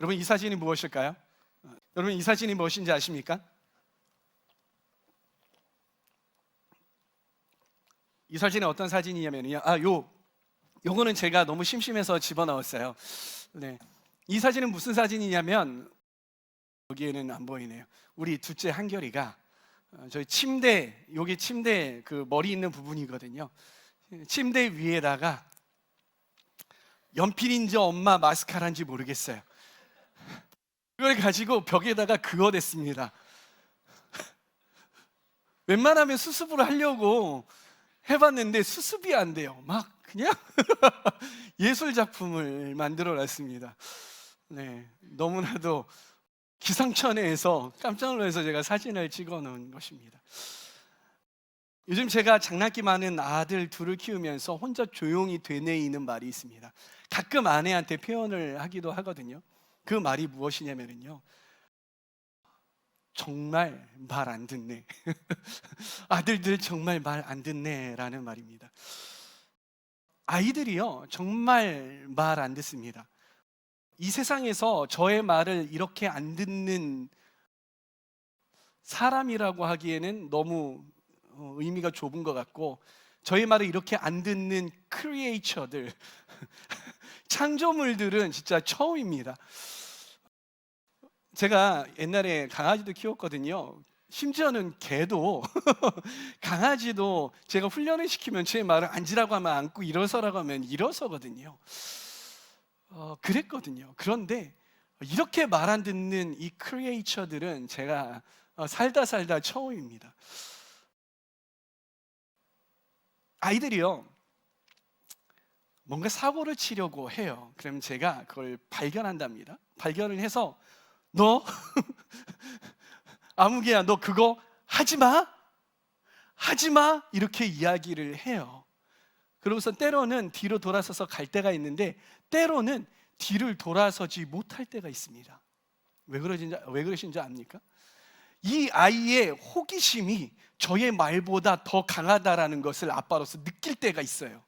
여러분, 이 사진이 무엇일까요? 여러분, 이 사진이 무엇인지 아십니까? 이 사진은 어떤 사진이냐면요, 요거는 제가 너무 심심해서 집어넣었어요. 네, 이 사진은 무슨 사진이냐면, 여기에는 안 보이네요. 우리 둘째 한결이가 저희 침대, 여기 침대 그 머리 있는 부분이거든요. 침대 위에다가 연필인지 엄마 마스카라인지 모르겠어요. 그걸 가지고 벽에다가 그어댔습니다. 웬만하면 수습을 하려고 해봤는데 수습이 안 돼요. 막 그냥 예술 작품을 만들어 놨습니다. 네, 너무나도 기상천외해서 깜짝 놀라서 제가 사진을 찍어 놓은 것입니다. 요즘 제가 장난기 많은 아들 둘을 키우면서 혼자 조용히 되뇌이는 말이 있습니다. 가끔 아내한테 표현을 하기도 하거든요. 그 말이 무엇이냐면요, 정말 말 안 듣네. 아들들 정말 말 안 듣네 라는 말입니다. 아이들이요, 정말 말 안 듣습니다. 이 세상에서 저의 말을 이렇게 안 듣는 사람이라고 하기에는 너무 의미가 좁은 것 같고, 저의 말을 이렇게 안 듣는 크리에이처들, 창조물들은 진짜 처음입니다. 제가 옛날에 강아지도 키웠거든요. 심지어는 개도 강아지도 제가 훈련을 시키면 제 말을 앉으라고 하면 앉고 일어서라고 하면 일어서거든요. 그랬거든요. 그런데 이렇게 말 안 듣는 이 크리에이처들은 제가 살다 처음입니다. 아이들이요, 뭔가 사고를 치려고 해요. 그럼 제가 그걸 발견한답니다. 발견을 해서 너 아무개야, 너 그거 하지마 이렇게 이야기를 해요. 그러고서 때로는 뒤로 돌아서서 갈 때가 있는데, 때로는 뒤를 돌아서지 못할 때가 있습니다. 왜 그러신지 압니까? 이 아이의 호기심이 저의 말보다 더 강하다라는 것을 아빠로서 느낄 때가 있어요.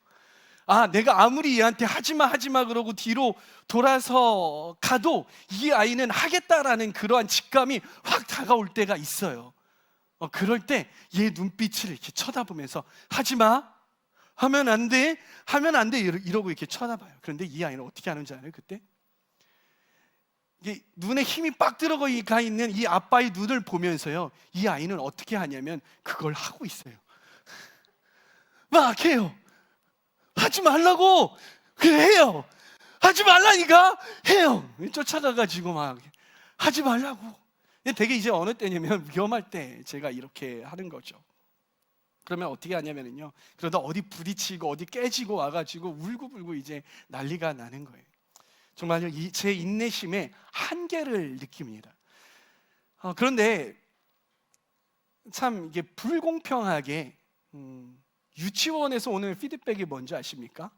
내가 아무리 얘한테 하지마 그러고 뒤로 돌아서 가도 이 아이는 하겠다라는 그러한 직감이 확 다가올 때가 있어요. 그럴 때 얘 눈빛을 이렇게 쳐다보면서 하지마, 하면 안 돼 이러고 이렇게 쳐다봐요. 그런데 이 아이는 어떻게 하는지 알아요? 그때 이게 눈에 힘이 빡 들어가 있는 이 아빠의 눈을 보면서요, 이 아이는 어떻게 하냐면 그걸 하고 있어요. 막 해요. 하지 말라고. 그래, 해요. 하지 말라니까 해요. 쫓아가가지고 막 하지 말라고. 되게 이제 어느 때냐면 위험할 때 제가 이렇게 하는 거죠. 그러면 어떻게 하냐면요, 그러다 어디 부딪히고 어디 깨지고 와가지고 울고불고 이제 난리가 나는 거예요. 정말요, 제 인내심의 한계를 느낍니다. 그런데 참 이게 불공평하게 유치원에서 오는 피드백이 뭔지 아십니까?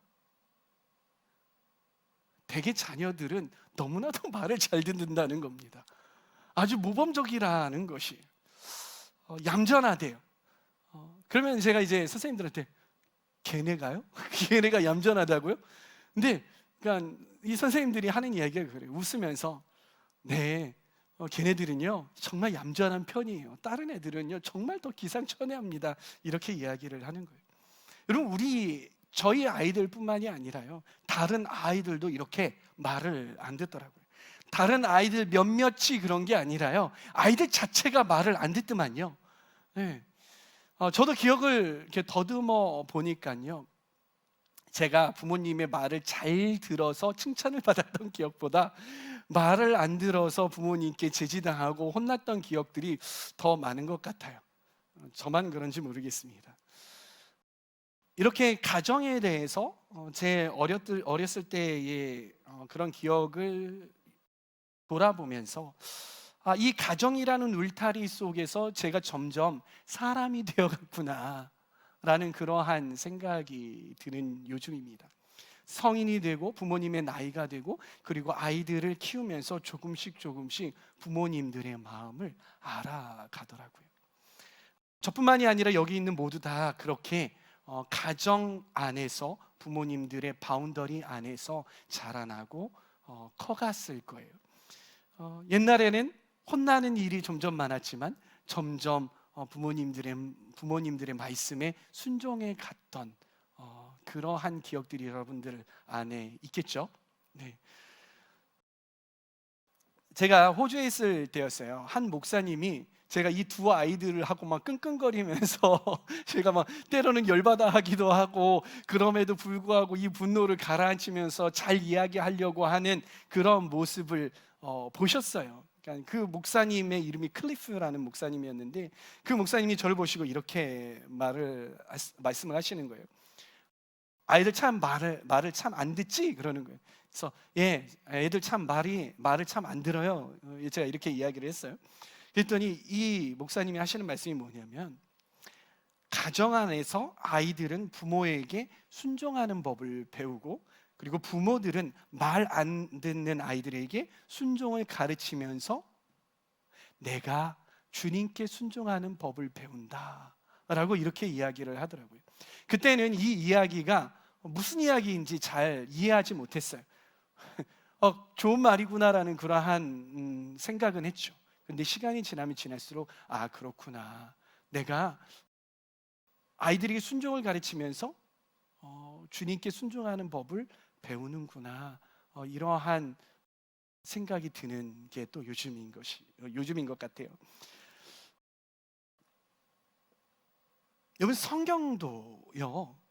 대개 자녀들은 너무나도 말을 잘 듣는다는 겁니다. 아주 모범적이라는 것이 얌전하대요. 그러면 제가 이제 선생님들한테 걔네가요? 걔네가 얌전하다고요? 근데 그러니까 이 선생님들이 하는 이야기가 그래요. 웃으면서 네, 걔네들은요 정말 얌전한 편이에요. 다른 애들은요 정말 더 기상천외합니다. 이렇게 이야기를 하는 거예요. 여러분, 저희 아이들뿐만이 아니라요, 다른 아이들도 이렇게 말을 안 듣더라고요. 다른 아이들 몇몇이 그런 게 아니라요, 아이들 자체가 말을 안 듣더만요. 네. 저도 기억을 이렇게 더듬어 보니까요, 제가 부모님의 말을 잘 들어서 칭찬을 받았던 기억보다 말을 안 들어서 부모님께 제지당하고 혼났던 기억들이 더 많은 것 같아요. 저만 그런지 모르겠습니다. 이렇게 가정에 대해서 제 어렸을 때의 그런 기억을 돌아보면서 이 가정이라는 울타리 속에서 제가 점점 사람이 되어갔구나 라는 그러한 생각이 드는 요즘입니다. 성인이 되고 부모님의 나이가 되고 그리고 아이들을 키우면서 조금씩 부모님들의 마음을 알아가더라고요. 저뿐만이 아니라 여기 있는 모두 다 그렇게 가정 안에서 부모님들의 바운더리 안에서 자라나고 커갔을 거예요. 옛날에는 혼나는 일이 점점 많았지만 점점 부모님들의 말씀에 순종해 갔던 그러한 기억들이 여러분들 안에 있겠죠. 네. 제가 호주에 있을 때였어요. 한 목사님이 제가 이 두 아이들을 하고 막 끙끙거리면서 제가 막 때로는 열받아 하기도 하고 그럼에도 불구하고 이 분노를 가라앉히면서 잘 이야기하려고 하는 그런 모습을 보셨어요. 그러니까 그 목사님의 이름이 클리프라는 목사님이었는데 그 목사님이 저를 보시고 이렇게 말씀을 하시는 거예요. 아이들 참 말을 참 안 듣지? 그러는 거예요. 그래서 예, 애들 참 말을 참 안 들어요. 제가 이렇게 이야기를 했어요. 그랬더니 이 목사님이 하시는 말씀이 뭐냐면 가정 안에서 아이들은 부모에게 순종하는 법을 배우고 그리고 부모들은 말 안 듣는 아이들에게 순종을 가르치면서 내가 주님께 순종하는 법을 배운다 라고 이렇게 이야기를 하더라고요. 그때는 이 이야기가 무슨 이야기인지 잘 이해하지 못했어요. 좋은 말이구나라는 그러한 생각은 했죠. 근데 시간이 지나면 지날수록 아 그렇구나, 내가 아이들에게 순종을 가르치면서 주님께 순종하는 법을 배우는구나, 이러한 생각이 드는 게 또 요즘인 것 같아요. 여러분,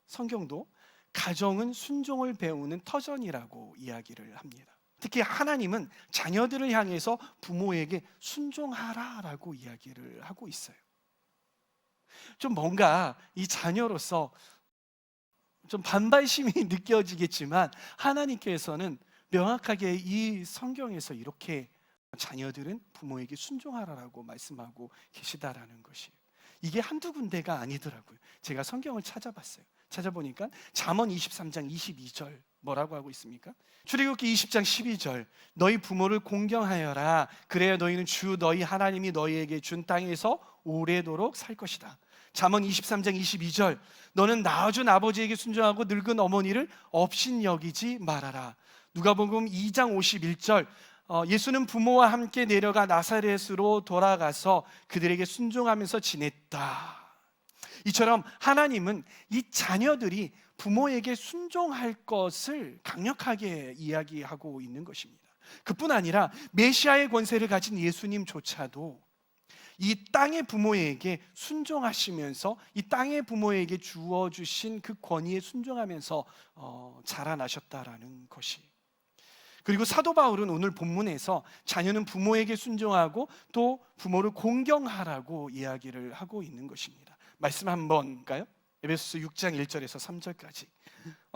성경도 가정은 순종을 배우는 터전이라고 이야기를 합니다. 특히 하나님은 자녀들을 향해서 부모에게 순종하라라고 이야기를 하고 있어요. 좀 뭔가 이 자녀로서 좀 반발심이 느껴지겠지만 하나님께서는 명확하게 이 성경에서 이렇게 자녀들은 부모에게 순종하라라고 말씀하고 계시다라는 것이에요. 이게 한두 군데가 아니더라고요. 제가 성경을 찾아보니까 잠언 23장 22절 뭐라고 하고 있습니까? 출애굽기 20장 12절 너희 부모를 공경하여라. 그래야 너희는 주 너희 하나님이 너희에게 준 땅에서 오래도록 살 것이다. 잠언 23장 22절 너는 낳아준 아버지에게 순종하고 늙은 어머니를 업신여기지 말아라. 누가복음 2장 51절 예수는 부모와 함께 내려가 나사렛으로 돌아가서 그들에게 순종하면서 지냈다. 이처럼 하나님은 이 자녀들이 부모에게 순종할 것을 강력하게 이야기하고 있는 것입니다. 그뿐 아니라 메시아의 권세를 가진 예수님조차도 이 땅의 부모에게 순종하시면서 이 땅의 부모에게 주어주신 그 권위에 순종하면서 자라나셨다라는 것이. 그리고 사도 바울은 오늘 본문에서 자녀는 부모에게 순종하고 또 부모를 공경하라고 이야기를 하고 있는 것입니다. 말씀 한번 가요? 에베소서 6장 1절에서 3절까지.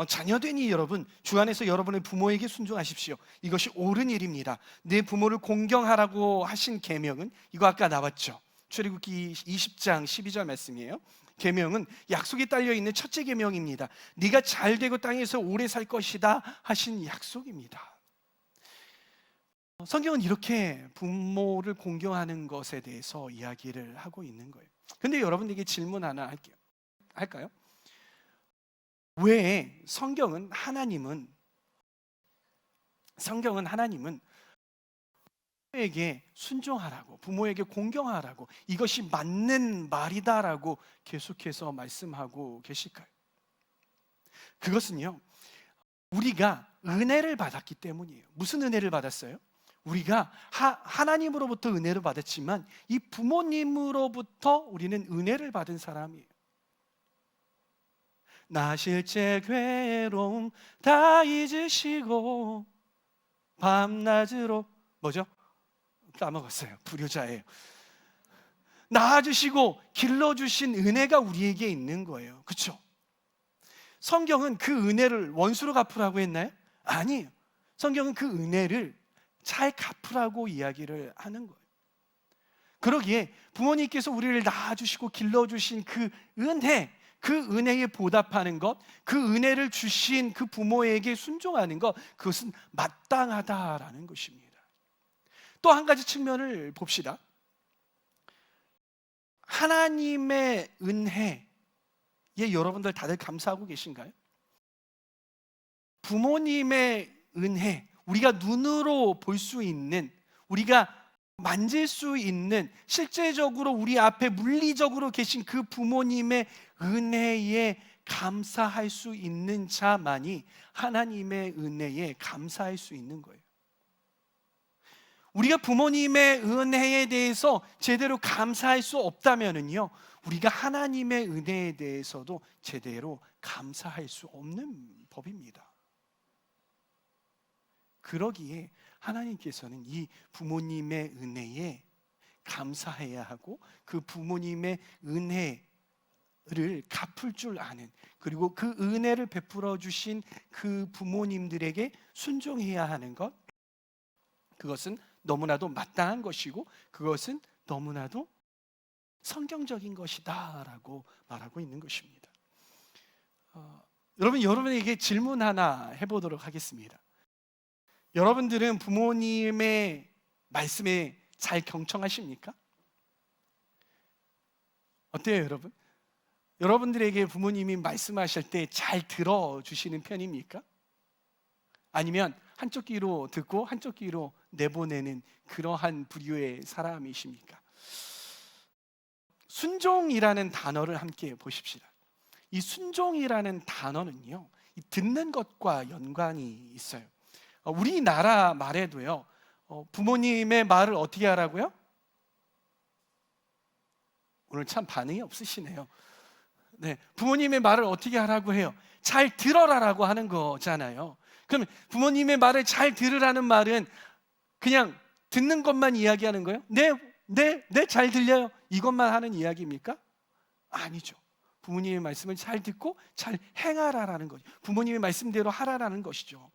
자녀되니 여러분 주 안에서 여러분의 부모에게 순종하십시오. 이것이 옳은 일입니다. 내 부모를 공경하라고 하신 계명은 이거 아까 나왔죠. 출애굽기 20장 12절 말씀이에요. 계명은 약속이 딸려 있는 첫째 계명입니다. 네가 잘 되고 땅에서 오래 살 것이다 하신 약속입니다. 성경은 이렇게 부모를 공경하는 것에 대해서 이야기를 하고 있는 거예요. 근데 여러분에게 질문 하나 할까요? 왜 성경은 하나님은 부모에게 순종하라고, 부모에게 공경하라고, 이것이 맞는 말이다라고 계속해서 말씀하고 계실까요? 그것은요, 우리가 은혜를 받았기 때문이에요. 무슨 은혜를 받았어요? 우리가 하나님으로부터 은혜를 받았지만 이 부모님으로부터 우리는 은혜를 받은 사람이에요. 나 실제 괴로움 다 잊으시고 밤낮으로 뭐죠? 까먹었어요. 불효자예요. 낳아주시고 길러주신 은혜가 우리에게 있는 거예요. 그렇죠? 성경은 그 은혜를 원수로 갚으라고 했나요? 아니에요. 성경은 그 은혜를 잘 갚으라고 이야기를 하는 거예요. 그러기에 부모님께서 우리를 낳아주시고 길러주신 그 은혜에 보답하는 것, 그 은혜를 주신 그 부모에게 순종하는 것, 그것은 마땅하다라는 것입니다. 또 한 가지 측면을 봅시다. 하나님의 은혜에 여러분들 다들 감사하고 계신가요? 부모님의 은혜, 우리가 눈으로 볼 수 있는, 우리가 만질 수 있는, 실제적으로 우리 앞에 물리적으로 계신 그 부모님의 은혜에 감사할 수 있는 자만이 하나님의 은혜에 감사할 수 있는 거예요. 우리가 부모님의 은혜에 대해서 제대로 감사할 수 없다면은요, 우리가 하나님의 은혜에 대해서도 제대로 감사할 수 없는 법입니다. 그러기에 하나님께서는 이 부모님의 은혜에 감사해야 하고, 그 부모님의 은혜를 갚을 줄 아는, 그리고 그 은혜를 베풀어 주신 그 부모님들에게 순종해야 하는 것, 그것은 너무나도 마땅한 것이고, 그것은 너무나도 성경적인 것이다 라고 말하고 있는 것입니다. 여러분에게 질문 하나 해보도록 하겠습니다. 여러분들은 부모님의 말씀에 잘 경청하십니까? 어때요, 여러분? 여러분들에게 부모님이 말씀하실 때 잘 들어주시는 편입니까? 아니면 한쪽 귀로 듣고 한쪽 귀로 내보내는 그러한 부류의 사람이십니까? 순종이라는 단어를 함께 보십시다. 이 순종이라는 단어는요, 듣는 것과 연관이 있어요. 우리나라 말에도요, 부모님의 말을 어떻게 하라고요? 오늘 참 반응이 없으시네요. 네, 부모님의 말을 어떻게 하라고 해요? 잘 들어라라고 하는 거잖아요. 그럼 부모님의 말을 잘 들으라는 말은 그냥 듣는 것만 이야기하는 거예요? 네, 잘 들려요. 이것만 하는 이야기입니까? 아니죠. 부모님의 말씀을 잘 듣고 잘 행하라라는 거죠. 부모님의 말씀대로 하라라는 것이죠.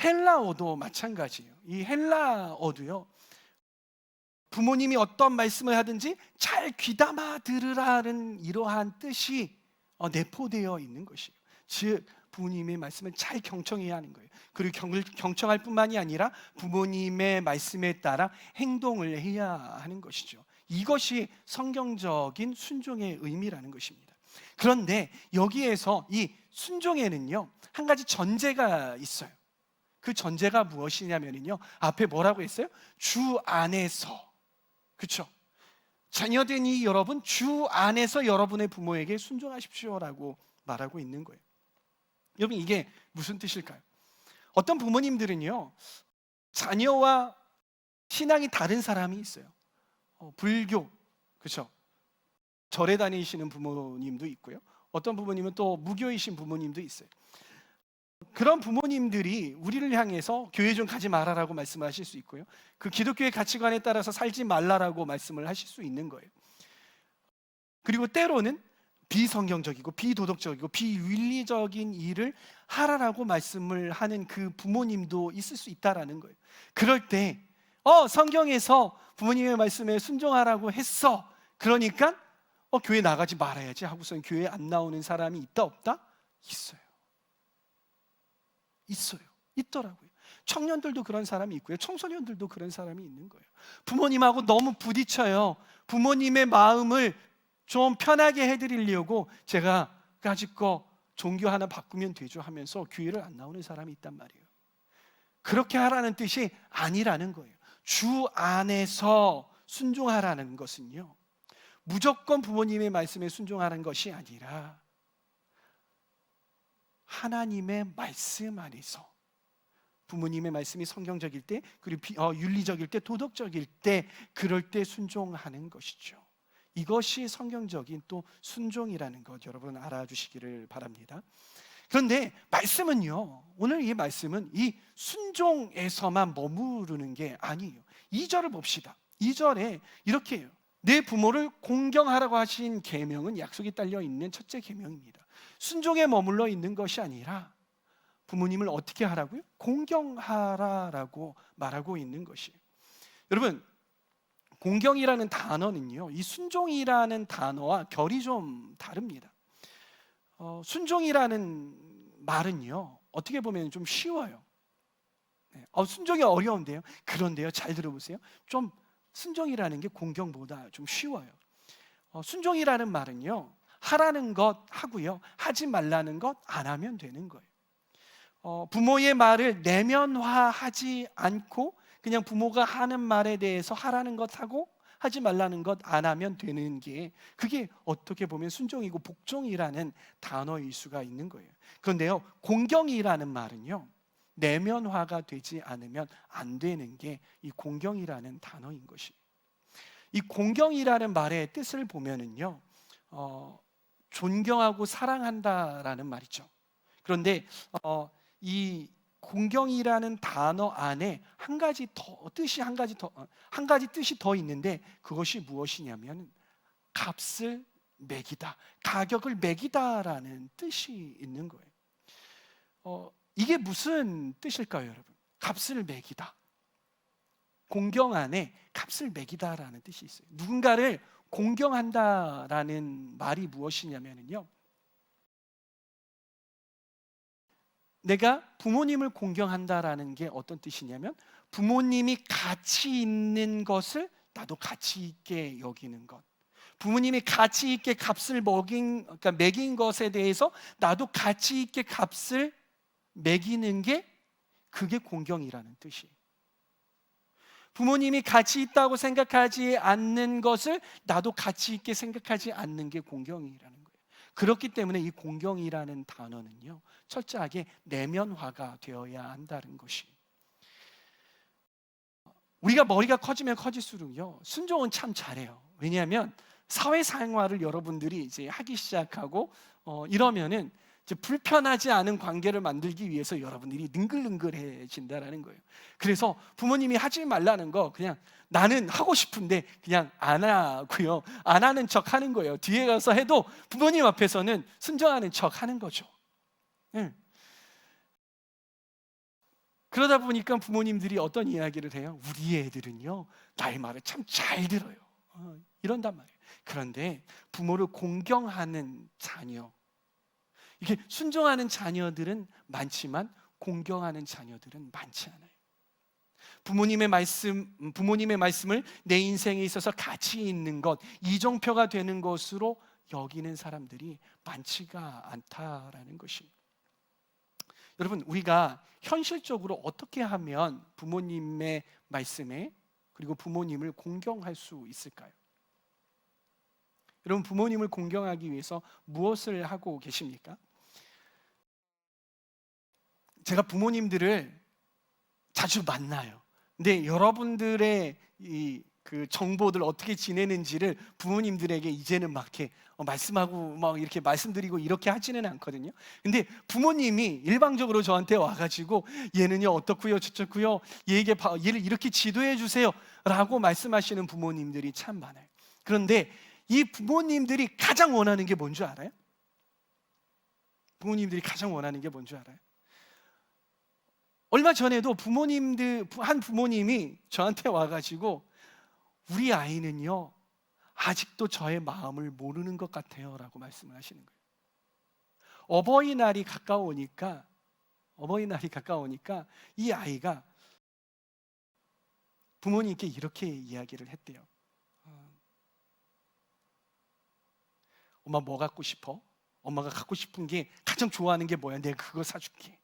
헬라어도 마찬가지예요. 이 헬라어도요, 부모님이 어떤 말씀을 하든지 잘 귀담아 들으라는 이러한 뜻이 내포되어 있는 것이에요. 즉 부모님의 말씀을 잘 경청해야 하는 거예요. 그리고 경청할 뿐만이 아니라 부모님의 말씀에 따라 행동을 해야 하는 것이죠. 이것이 성경적인 순종의 의미라는 것입니다. 그런데 여기에서 이 순종에는요, 한 가지 전제가 있어요. 그 전제가 무엇이냐면요, 앞에 뭐라고 했어요? 주 안에서. 그렇죠? 자녀된 이 여러분, 주 안에서 여러분의 부모에게 순종하십시오라고 말하고 있는 거예요. 여러분, 이게 무슨 뜻일까요? 어떤 부모님들은요, 자녀와 신앙이 다른 사람이 있어요. 불교, 그렇죠? 절에 다니시는 부모님도 있고요. 어떤 부모님은 또 무교이신 부모님도 있어요. 그런 부모님들이 우리를 향해서 교회 좀 가지 말아라고 말씀하실 수 있고요, 그 기독교의 가치관에 따라서 살지 말라라고 말씀을 하실 수 있는 거예요. 그리고 때로는 비성경적이고 비도덕적이고 비윤리적인 일을 하라라고 말씀을 하는 그 부모님도 있을 수 있다라는 거예요. 그럴 때 성경에서 부모님의 말씀에 순종하라고 했어, 그러니까 교회 나가지 말아야지 하고서는 교회 안 나오는 사람이 있다 없다? 있더라고요. 청년들도 그런 사람이 있고요, 청소년들도 그런 사람이 있는 거예요. 부모님하고 너무 부딪혀요. 부모님의 마음을 좀 편하게 해드리려고 제가 까짓거 종교 하나 바꾸면 되죠 하면서 교회를 안 나오는 사람이 있단 말이에요. 그렇게 하라는 뜻이 아니라는 거예요. 주 안에서 순종하라는 것은요, 무조건 부모님의 말씀에 순종하는 것이 아니라 하나님의 말씀 안에서, 부모님의 말씀이 성경적일 때, 그리고 윤리적일 때, 도덕적일 때, 그럴 때 순종하는 것이죠. 이것이 성경적인 또 순종이라는 것, 여러분 알아주시기를 바랍니다. 그런데 말씀은요, 오늘 이 말씀은 이 순종에서만 머무르는 게 아니에요. 2절을 봅시다. 2절에 이렇게 해요. 내 부모를 공경하라고 하신 계명은 약속이 딸려 있는 첫째 계명입니다. 순종에 머물러 있는 것이 아니라 부모님을 어떻게 하라고요? 공경하라라고 말하고 있는 것이에요. 여러분, 공경이라는 단어는요, 이 순종이라는 단어와 결이 좀 다릅니다. 순종이라는 말은요, 어떻게 보면 좀 쉬워요. 순종이 어려운데요. 그런데요, 잘 들어보세요. 좀 순종이라는 게 공경보다 좀 쉬워요. 순종이라는 말은요, 하라는 것 하고요, 하지 말라는 것 안 하면 되는 거예요. 부모의 말을 내면화하지 않고 그냥 부모가 하는 말에 대해서 하라는 것 하고 하지 말라는 것 안 하면 되는 게, 그게 어떻게 보면 순종이고 복종이라는 단어일 수가 있는 거예요. 그런데요, 공경이라는 말은요, 내면화가 되지 않으면 안 되는 게 이 공경이라는 단어인 것이. 이 공경이라는 말의 뜻을 보면은요, 존경하고 사랑한다라는 말이죠. 그런데 이 공경이라는 단어 안에 한 가지 뜻이 더 있는데, 그것이 무엇이냐면 값을 매기다, 가격을 매기다라는 뜻이 있는 거예요. 이게 무슨 뜻일까요, 여러분? 값을 매기다. 공경 안에 값을 매기다라는 뜻이 있어요. 누군가를 공경한다라는 말이 무엇이냐면요, 내가 부모님을 공경한다라는 게 어떤 뜻이냐면, 부모님이 가치 있는 것을 나도 가치 있게 여기는 것, 부모님이 가치 있게 값을 그러니까 매긴 것에 대해서 나도 가치 있게 값을 매기는 게, 그게 공경이라는 뜻이에요. 부모님이 가치 있다고 생각하지 않는 것을 나도 가치 있게 생각하지 않는 게 공경이라는 거예요. 그렇기 때문에 이 공경이라는 단어는요, 철저하게 내면화가 되어야 한다는 것이. 우리가 머리가 커지면 커질수록요, 순종은 참 잘해요. 왜냐하면 사회생활을 여러분들이 이제 하기 시작하고 이러면은 이제 불편하지 않은 관계를 만들기 위해서 여러분들이 능글능글해진다라는 거예요. 그래서 부모님이 하지 말라는 거 그냥 나는 하고 싶은데 그냥 안 하고요, 안 하는 척 하는 거예요. 뒤에 가서 해도 부모님 앞에서는 순종하는 척 하는 거죠. 응. 그러다 보니까 부모님들이 어떤 이야기를 해요? 우리 애들은요, 나의 말을 참 잘 들어요. 이런단 말이에요. 그런데 부모를 공경하는 자녀, 이게 순종하는 자녀들은 많지만 공경하는 자녀들은 많지 않아요. 부모님의 말씀을 내 인생에 있어서 가치 있는 것, 이정표가 되는 것으로 여기는 사람들이 많지가 않다라는 것입니다. 여러분, 우리가 현실적으로 어떻게 하면 부모님의 말씀에, 그리고 부모님을 공경할 수 있을까요? 여러분, 부모님을 공경하기 위해서 무엇을 하고 계십니까? 제가 부모님들을 자주 만나요. 근데 여러분들의 그 정보들 어떻게 지내는지를 부모님들에게 이제는 막 이렇게 말씀하고 막 이렇게 말씀드리고 이렇게 하지는 않거든요. 근데 부모님이 일방적으로 저한테 와가지고 얘는요 어떻고요 저렇고요, 얘를 이렇게 지도해 주세요 라고 말씀하시는 부모님들이 참 많아요. 그런데 이 부모님들이 가장 원하는 게 뭔 줄 알아요? 부모님들이 가장 원하는 게 뭔 줄 알아요? 얼마 전에도 한 부모님이 저한테 와가지고 우리 아이는요 아직도 저의 마음을 모르는 것 같아요 라고 말씀을 하시는 거예요. 어버이날이 가까우니까 이 아이가 부모님께 이렇게 이야기를 했대요. 엄마 뭐 갖고 싶어? 엄마가 갖고 싶은 게, 가장 좋아하는 게 뭐야? 내가 그거 사줄게.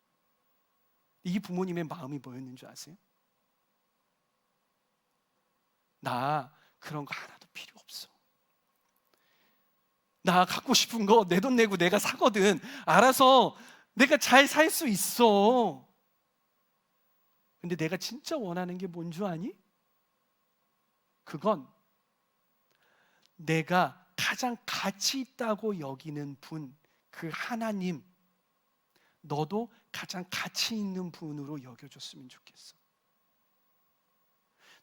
이 부모님의 마음이 뭐였는 줄 아세요? 나 그런 거 하나도 필요 없어. 나 갖고 싶은 거 내 돈 내고 내가 사거든. 알아서 내가 잘 살 수 있어. 근데 내가 진짜 원하는 게 뭔 줄 아니? 그건 내가 가장 가치 있다고 여기는 분, 그 하나님, 너도 가장 가치 있는 분으로 여겨줬으면 좋겠어.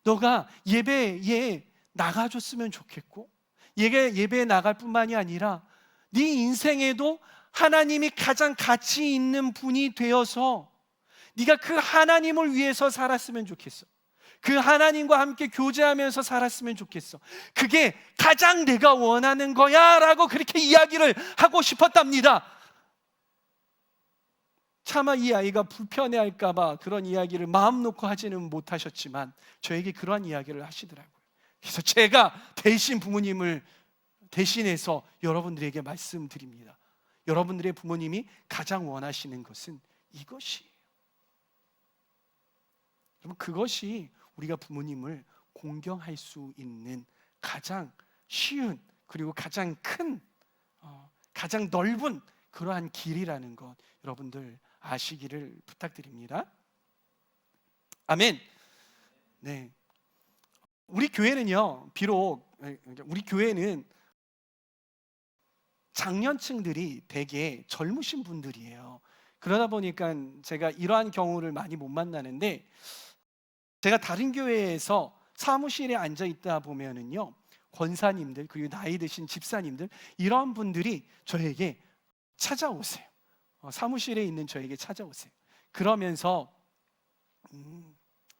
너가 예배에 나가줬으면 좋겠고, 예배에 나갈 뿐만이 아니라 네 인생에도 하나님이 가장 가치 있는 분이 되어서 네가 그 하나님을 위해서 살았으면 좋겠어. 그 하나님과 함께 교제하면서 살았으면 좋겠어. 그게 가장 내가 원하는 거야 라고 그렇게 이야기를 하고 싶었답니다. 차마 이 아이가 불편해할까 봐 그런 이야기를 마음 놓고 하지는 못하셨지만 저에게 그러한 이야기를 하시더라고요. 그래서 제가 부모님을 대신해서 여러분들에게 말씀드립니다. 여러분들의 부모님이 가장 원하시는 것은 이것이에요. 여러분, 그것이 우리가 부모님을 공경할 수 있는 가장 쉬운 그리고 가장 큰 가장 넓은 그러한 길이라는 것 여러분들 아시기를 부탁드립니다. 아멘. 네. 우리 교회는요, 비록 우리 교회는 장년층들이 되게 젊으신 분들이에요. 그러다 보니까 제가 이러한 경우를 많이 못 만나는데, 제가 다른 교회에서 사무실에 앉아 있다 보면은요, 권사님들 그리고 나이 드신 집사님들 이런 분들이 저에게 찾아오세요. 사무실에 있는 저에게 찾아오세요. 그러면서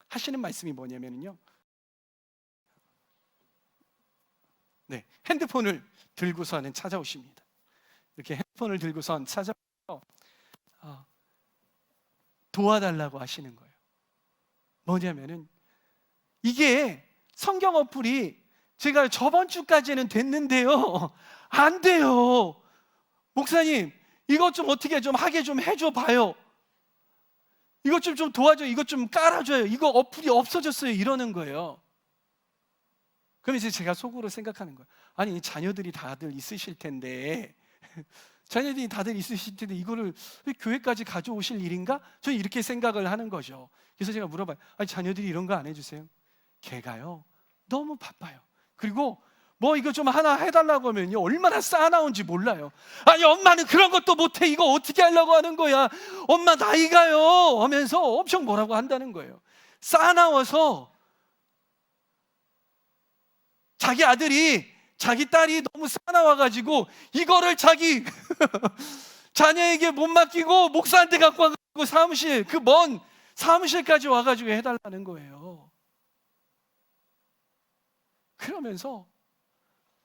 하시는 말씀이 뭐냐면요, 네, 핸드폰을 들고서는 찾아오십니다. 이렇게 핸드폰을 들고선 찾아와서 도와달라고 하시는 거예요. 뭐냐면은 이게 성경 어플이 제가 저번 주까지는 됐는데요, 안 돼요. 목사님, 이것 좀 어떻게 좀 하게 좀 해줘 봐요. 이것 좀 도와줘요. 이것 좀 깔아줘요. 이거 어플이 없어졌어요. 이러는 거예요. 그럼 이제 제가 속으로 생각하는 거예요. 아니, 자녀들이 다들 있으실 텐데 자녀들이 다들 있으실 텐데 이거를 왜 교회까지 가져오실 일인가? 저는 이렇게 생각을 하는 거죠. 그래서 제가 물어봐요. 아니, 자녀들이 이런 거 안 해주세요? 걔가요, 너무 바빠요. 그리고 뭐 이거 좀 하나 해달라고 하면요, 얼마나 쌓아나온지 몰라요. 아니, 엄마는 그런 것도 못해. 이거 어떻게 하려고 하는 거야? 엄마 나이가요 하면서 엄청 뭐라고 한다는 거예요. 쌓아나와서 자기 아들이, 자기 딸이 너무 쌓아나와가지고 이거를 자기 자녀에게 못 맡기고 목사한테 갖고 와가지고 사무실, 그 먼 사무실까지 와가지고 해달라는 거예요. 그러면서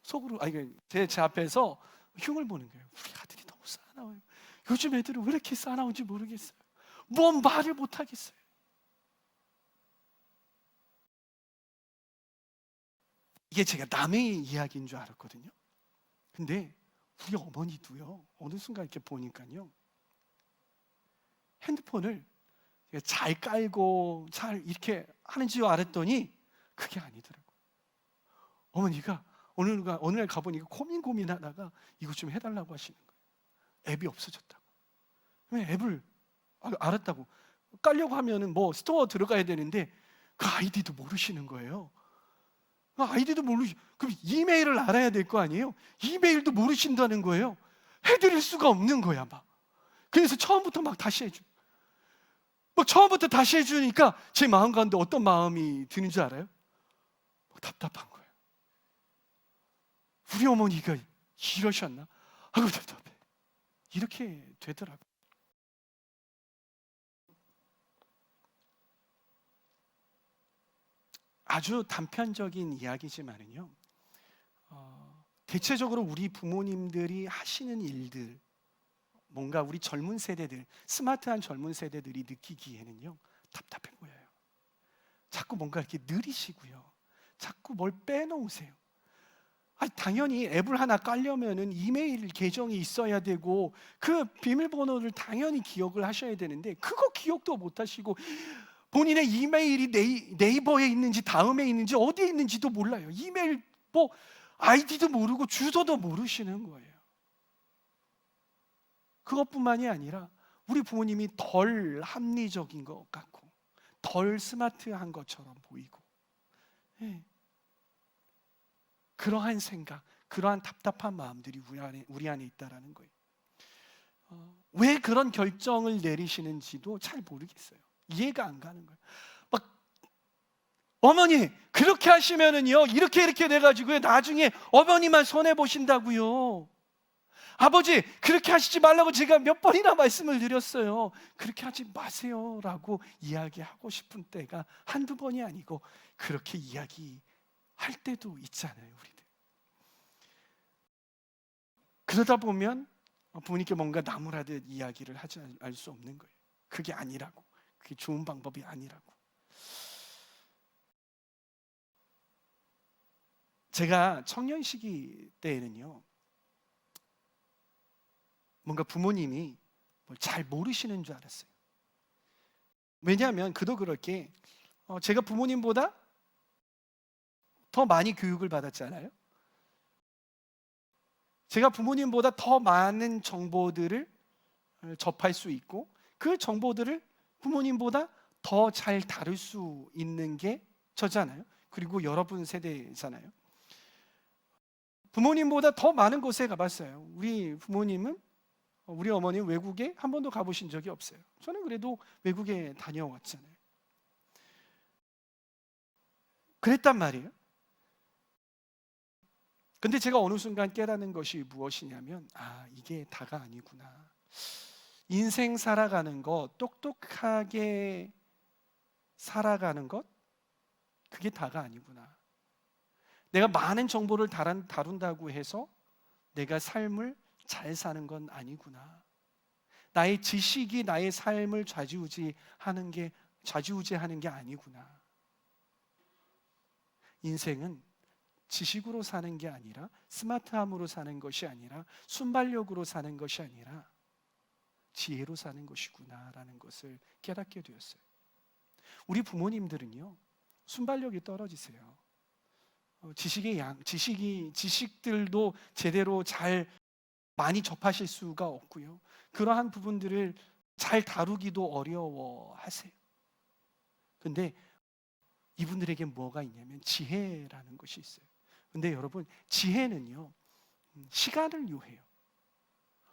속으로 제 앞에서 흉을 보는 거예요. 우리 아들이 너무 쌓아나와요. 요즘 애들은 왜 이렇게 쌓아나온지 모르겠어요. 뭔 말을 못 하겠어요. 이게 제가 남의 이야기인 줄 알았거든요. 근데 우리 어머니도요, 어느 순간 이렇게 보니까요, 핸드폰을 잘 깔고 잘 이렇게 하는 줄 알았더니 그게 아니더라고요. 어머니가 어느 날 가보니까 고민하다가 이거 좀 해달라고 하시는 거예요. 앱이 없어졌다고. 왜 앱을 알았다고 깔려고 하면은 뭐 스토어 들어가야 되는데 그 아이디도 모르시는 거예요. 아이디도 그럼 이메일을 알아야 될 거 아니에요? 이메일도 모르신다는 거예요. 해드릴 수가 없는 거야 막. 그래서 처음부터 막 다시 해줘. 처음부터 다시 해주니까 제 마음 가운데 어떤 마음이 드는 줄 알아요? 답답한 거예요. 우리 어머니가 이러셨나? 아이고 답답해. 이렇게 되더라고요. 아주 단편적인 이야기지만은요, 대체적으로 우리 부모님들이 하시는 일들, 뭔가 우리 젊은 세대들, 스마트한 젊은 세대들이 느끼기에는요, 답답해 보여요. 자꾸 뭔가 이렇게 느리시고요, 자꾸 뭘 빼놓으세요. 당연히 앱을 하나 깔려면은 이메일 계정이 있어야 되고 그 비밀번호를 당연히 기억을 하셔야 되는데 그거 기억도 못 하시고 본인의 이메일이 네이버에 있는지 다음에 있는지 어디에 있는지도 몰라요. 이메일 뭐 아이디도 모르고 주소도 모르시는 거예요. 그것뿐만이 아니라 우리 부모님이 덜 합리적인 것 같고 덜 스마트한 것처럼 보이고, 그러한 생각, 그러한 답답한 마음들이 우리 안에 있다라는 거예요. 왜 그런 결정을 내리시는지도 잘 모르겠어요. 이해가 안 가는 거예요. 막 어머니 그렇게 하시면은요 이렇게 돼가지고요 나중에 어머니만 손해 보신다고요. 아버지 그렇게 하시지 말라고 제가 몇 번이나 말씀을 드렸어요. 그렇게 하지 마세요라고 이야기하고 싶은 때가 한두 번이 아니고 그렇게 이야기할 때도 있잖아요. 우리들 그러다 보면 부모님께 뭔가 나무라듯 이야기를 하지 알 수 없는 거예요. 그게 아니라고, 그게 좋은 방법이 아니라고. 제가 청년 시기 때에는요 뭔가 부모님이 뭘 잘 모르시는 줄 알았어요. 왜냐하면 그도 그렇게 제가 부모님보다 더 많이 교육을 받았잖아요. 제가 부모님보다 더 많은 정보들을 접할 수 있고 그 정보들을 부모님보다 더 잘 다룰 수 있는 게 저잖아요. 그리고 여러분 세대잖아요. 부모님보다 더 많은 곳에 가봤어요. 우리 부모님은 우리 어머니는 외국에 한 번도 가보신 적이 없어요. 저는 그래도 외국에 다녀왔잖아요. 그랬단 말이에요. 근데 제가 어느 순간 깨닫는 것이 무엇이냐면 이게 다가 아니구나. 인생 살아가는 것, 똑똑하게 살아가는 것, 그게 다가 아니구나. 내가 많은 정보를 다룬다고 해서 내가 삶을 잘 사는 건 아니구나. 나의 지식이 나의 삶을 좌지우지하는 게 아니구나. 인생은 지식으로 사는 게 아니라 스마트함으로 사는 것이 아니라 순발력으로 사는 것이 아니라 지혜로 사는 것이구나라는 것을 깨닫게 되었어요. 우리 부모님들은요, 순발력이 떨어지세요. 지식들도 제대로 잘 많이 접하실 수가 없고요. 그러한 부분들을 잘 다루기도 어려워하세요. 근데 이분들에게 뭐가 있냐면 지혜라는 것이 있어요. 근데 여러분, 지혜는요, 시간을 요해요.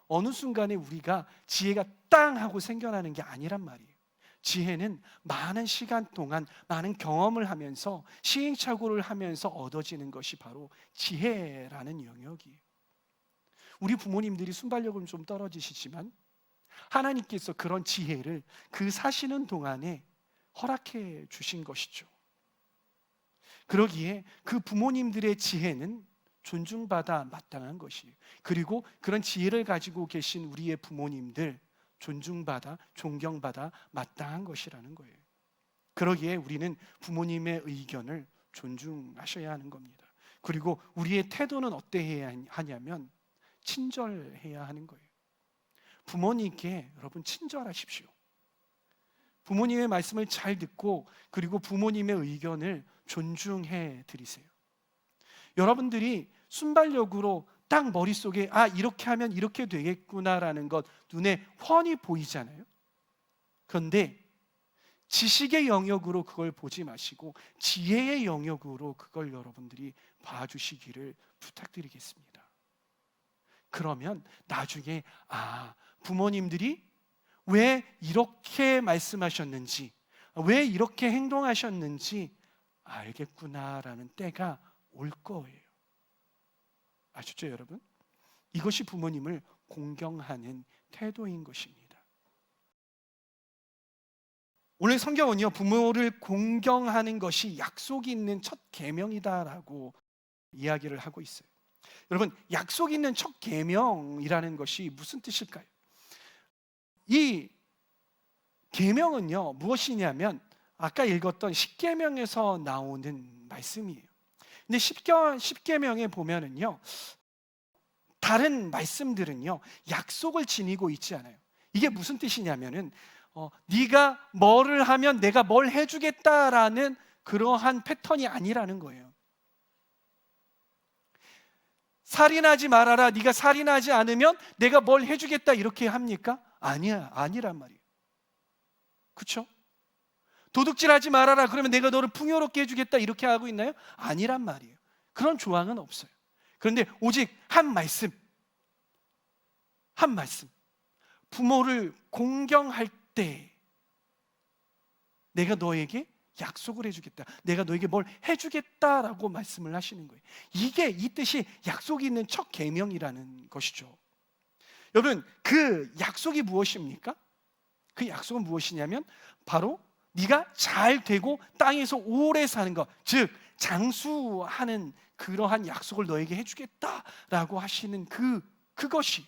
어느 순간에 우리가 지혜가 땅 하고 생겨나는 게 아니란 말이에요. 지혜는 많은 시간 동안 많은 경험을 하면서 시행착오를 하면서 얻어지는 것이 바로 지혜라는 영역이에요. 우리 부모님들이 순발력은 좀 떨어지시지만 하나님께서 그런 지혜를 그 사시는 동안에 허락해 주신 것이죠. 그러기에 그 부모님들의 지혜는 존중받아 마땅한 것이에요. 그리고 그런 지혜를 가지고 계신 우리의 부모님들 존중받아 존경받아 마땅한 것이라는 거예요. 그러기에 우리는 부모님의 의견을 존중하셔야 하는 겁니다. 그리고 우리의 태도는 어때야 하냐면 친절해야 하는 거예요. 부모님께 여러분 친절하십시오. 부모님의 말씀을 잘 듣고 그리고 부모님의 의견을 존중해 드리세요. 여러분들이 순발력으로 딱 머릿속에 이렇게 하면 이렇게 되겠구나라는 것 눈에 훤히 보이잖아요. 그런데 지식의 영역으로 그걸 보지 마시고 지혜의 영역으로 그걸 여러분들이 봐주시기를 부탁드리겠습니다. 그러면 나중에 부모님들이 왜 이렇게 말씀하셨는지, 왜 이렇게 행동하셨는지 알겠구나라는 때가 올 거예요. 아셨죠, 여러분? 이것이 부모님을 공경하는 태도인 것입니다. 오늘 성경은요, 부모를 공경하는 것이 약속이 있는 첫 계명이다라고 이야기를 하고 있어요. 여러분, 약속 있는 첫 계명이라는 것이 무슨 뜻일까요? 이 계명은요, 무엇이냐면 아까 읽었던 십계명에서 나오는 말씀이에요. 근데 십계명에 보면은요, 다른 말씀들은요, 약속을 지니고 있지 않아요. 이게 무슨 뜻이냐면은 네가 뭐를 하면 내가 뭘 해주겠다라는 그러한 패턴이 아니라는 거예요. 살인하지 말아라. 네가 살인하지 않으면 내가 뭘 해주겠다 이렇게 합니까? 아니란 말이에요. 그렇죠? 도둑질하지 말아라. 그러면 내가 너를 풍요롭게 해주겠다 이렇게 하고 있나요? 아니란 말이에요. 그런 조항은 없어요. 그런데 오직 한 말씀. 부모를 공경할 때 내가 너에게 약속을 해주겠다. 내가 너에게 뭘 해주겠다라고 말씀을 하시는 거예요. 이 뜻이 약속이 있는 첫 계명이라는 것이죠. 여러분, 그 약속이 무엇입니까? 그 약속은 무엇이냐면 바로 네가 잘 되고 땅에서 오래 사는 것, 즉 장수하는 그러한 약속을 너에게 해주겠다라고 하시는 그것이,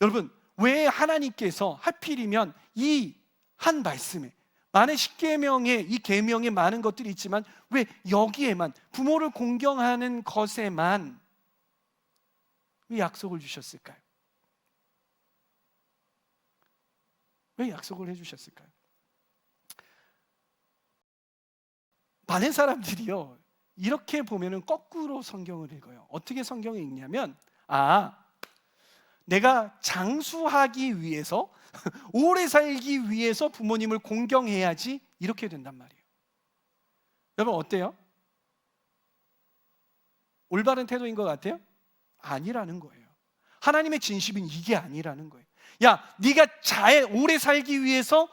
여러분, 왜 하나님께서 하필이면 이 한 말씀에 많은 십계명에 이 계명에 많은 것들이 있지만 왜 여기에만 부모를 공경하는 것에만 왜 약속을 주셨을까요? 왜 약속을 해주셨을까요? 많은 사람들이요, 이렇게 보면은 거꾸로 성경을 읽어요. 어떻게 성경을 읽냐면, 내가 장수하기 위해서 오래 살기 위해서 부모님을 공경해야지, 이렇게 된단 말이에요. 여러분 어때요? 올바른 태도인 것 같아요? 아니라는 거예요. 하나님의 진심은 이게 아니라는 거예요. 야, 네가 오래 살기 위해서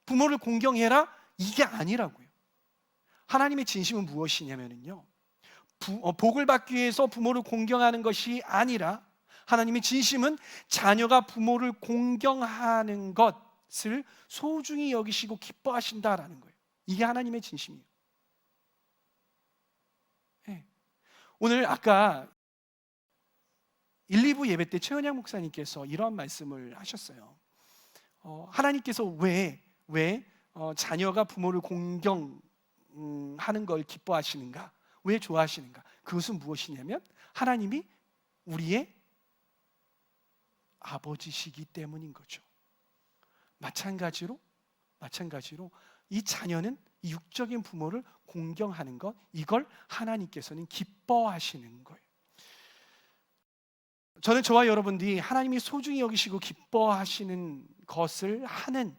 부모를 공경해라, 이게 아니라고요. 하나님의 진심은 무엇이냐면요, 복을 받기 위해서 부모를 공경하는 것이 아니라, 하나님의 진심은 자녀가 부모를 공경하는 것을 소중히 여기시고 기뻐하신다라는 거예요. 이게 하나님의 진심이에요. 네. 오늘 아까 1, 2부 예배 때 최은양 목사님께서 이러한 말씀을 하셨어요. 하나님께서 왜 자녀가 부모를 공경하는 걸 기뻐하시는가, 왜 좋아하시는가? 그것은 무엇이냐면, 하나님이 우리의 아버지시기 때문인 거죠. 마찬가지로 이 자녀는 이 육적인 부모를 공경하는 것, 이걸 하나님께서는 기뻐하시는 거예요. 저는 저와 여러분들이 하나님이 소중히 여기시고 기뻐하시는 것을 하는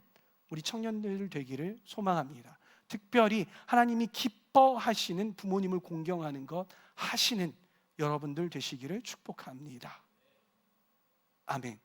우리 청년들 되기를 소망합니다. 특별히 하나님이 기뻐하시는 부모님을 공경하는 것 하시는 여러분들 되시기를 축복합니다. 아멘.